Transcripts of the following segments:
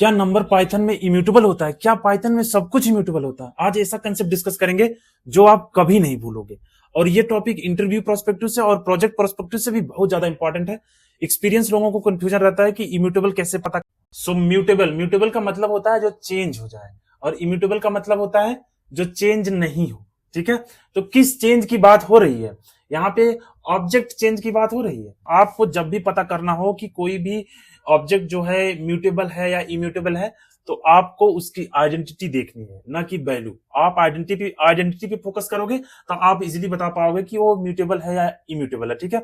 क्या number Python में immutable होता है? क्या पाइथन में सब कुछ इम्यूटेबल होता है? आज ऐसा कंसेप्ट डिस्कस करेंगे जो आप कभी नहीं भूलोगे। और ये टॉपिक इंटरव्यू प्रोस्पेक्टिव से और प्रोजेक्ट प्रोस्पेक्टिव से भी बहुत ज्यादा इंपॉर्टेंट है। एक्सपीरियंस लोगों को कंफ्यूजन रहता है कि इम्यूटेबल कैसे पता। सो म्यूटेबल, म्यूटेबल का मतलब होता है जो चेंज हो जाए, और इम्यूटेबल का मतलब होता है जो चेंज नहीं हो। ठीक है, तो किस चेंज की बात हो रही है यहाँ पे? ऑब्जेक्ट चेंज की बात हो रही है। आपको जब भी पता करना हो कि कोई भी ऑब्जेक्ट जो है म्यूटेबल है या इम्यूटेबल है, तो आपको उसकी आइडेंटिटी देखनी है, ना कि वैल्यू। आप आइडेंटिटी पे फोकस करोगे तो आप इजीली बता पाओगे कि वो म्यूटेबल है या इम्यूटेबल है। ठीक है,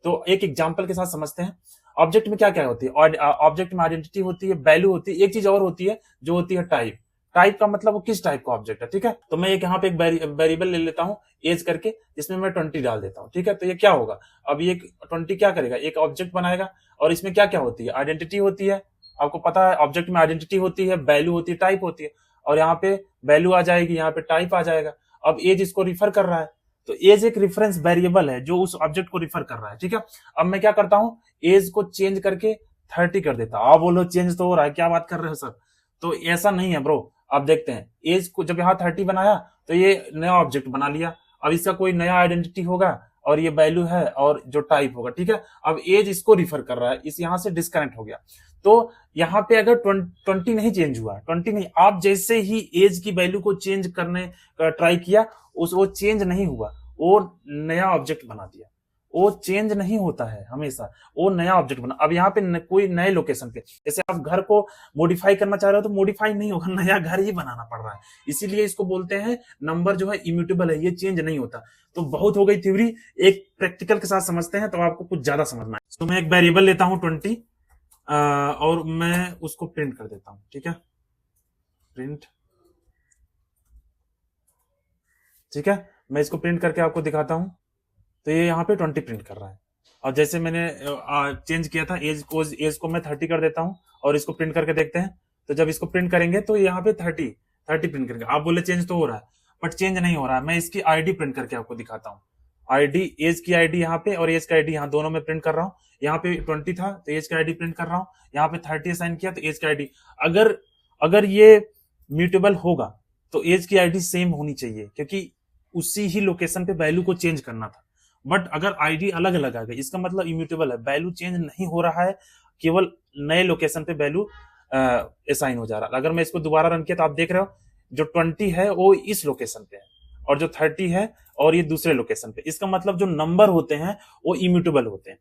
तो एक एग्जांपल के साथ समझते हैं। ऑब्जेक्ट में क्या क्या होती है? ऑब्जेक्ट में आइडेंटिटी होती है, वैल्यू होती है, एक चीज और होती है जो होती है टाइप। टाइप का मतलब वो किस टाइप का ऑब्जेक्ट है। ठीक है, तो मैं एक यहाँ पे एक वेरिएबल ले लेता हूँ एज करके, जिसमें मैं 20 डाल देता हूँ। ठीक है, तो ये क्या होगा? अब ये 20 क्या करेगा? एक ऑब्जेक्ट बनाएगा। और इसमें क्या क्या होती है? आइडेंटिटी होती है। आपको पता है ऑब्जेक्ट में आइडेंटिटी होती है, वैल्यू होती है, टाइप होती है। और यहाँ पे वैल्यू आ जाएगी, यहाँ पे टाइप आ जाएगा। अब एज इसको रिफर कर रहा है, तो एज एक रेफरेंस वेरिएबल है जो उस ऑब्जेक्ट को रिफर कर रहा है। ठीक है, अब मैं क्या करता हूँ, एज को चेंज करके 30 कर देता हूँ। आप बोलो चेंज तो हो रहा है, क्या बात कर रहे हो सर? तो ऐसा नहीं है ब्रो। आप देखते हैं एज को जब यहाँ 30 बनाया तो ये नया ऑब्जेक्ट बना लिया। अब इसका कोई नया आइडेंटिटी होगा, और ये वैल्यू है, और जो टाइप होगा। ठीक है, अब एज इसको रिफर कर रहा है, इस यहां से डिस्कनेक्ट हो गया। तो यहाँ पे अगर 20 नहीं चेंज हुआ, 20 नहीं, आप जैसे ही एज की वैल्यू को चेंज करने का ट्राई किया, वो चेंज नहीं हुआ, वो नया ऑब्जेक्ट बना दिया। वो चेंज नहीं होता है हमेशा, वो नया ऑब्जेक्ट बना। अब यहाँ पे कोई नए लोकेशन पे, जैसे आप घर को मॉडिफाई करना चाह रहे हो तो मॉडिफाई नहीं होगा, नया घर ही बनाना पड़ रहा है। इसीलिए इसको बोलते हैं नंबर जो है इम्यूटेबल है, ये चेंज नहीं होता। तो बहुत हो गई थ्योरी, एक प्रैक्टिकल के साथ समझते हैं तो आपको कुछ ज्यादा समझना है। तो मैं एक वेरिएबल लेता हूँ 20, और मैं उसको प्रिंट कर देता हूँ। ठीक है, प्रिंट। ठीक है, मैं इसको प्रिंट करके आपको दिखाता हूँ। तो ये यहाँ पे 20 प्रिंट कर रहा है। और जैसे मैंने चेंज किया था एज को मैं 30 कर देता हूँ, और इसको प्रिंट करके देखते हैं। तो जब इसको प्रिंट करेंगे तो यहाँ पे 30 प्रिंट करेंगे। आप बोले चेंज तो हो रहा है, बट चेंज नहीं हो रहा है। मैं इसकी आईडी प्रिंट करके आपको दिखाता हूँ। आईडी, एज की आईडी यहाँ पे और एज का आईडी यहाँ, दोनों में प्रिंट कर रहा हूँ। यहाँ पे 20 था तो एज का आईडी प्रिंट कर रहा हूँ, यहाँ पे 30 असाइन किया तो एज का आईडी। अगर अगर ये म्यूटेबल होगा तो एज की आईडी सेम होनी चाहिए, क्योंकि उसी ही लोकेशन पे वैल्यू को चेंज करना था। बट अगर आईडी अलग अलग आ गई, इसका मतलब इम्यूटेबल है, वैल्यू चेंज नहीं हो रहा है, केवल नए लोकेशन पे वैल्यू असाइन हो जा रहा है। अगर मैं इसको दोबारा रन किया तो आप देख रहे हो जो 20 है वो इस लोकेशन पे है, और जो 30 है और ये दूसरे लोकेशन पे। इसका मतलब जो नंबर होते हैं वो इम्यूटेबल होते हैं।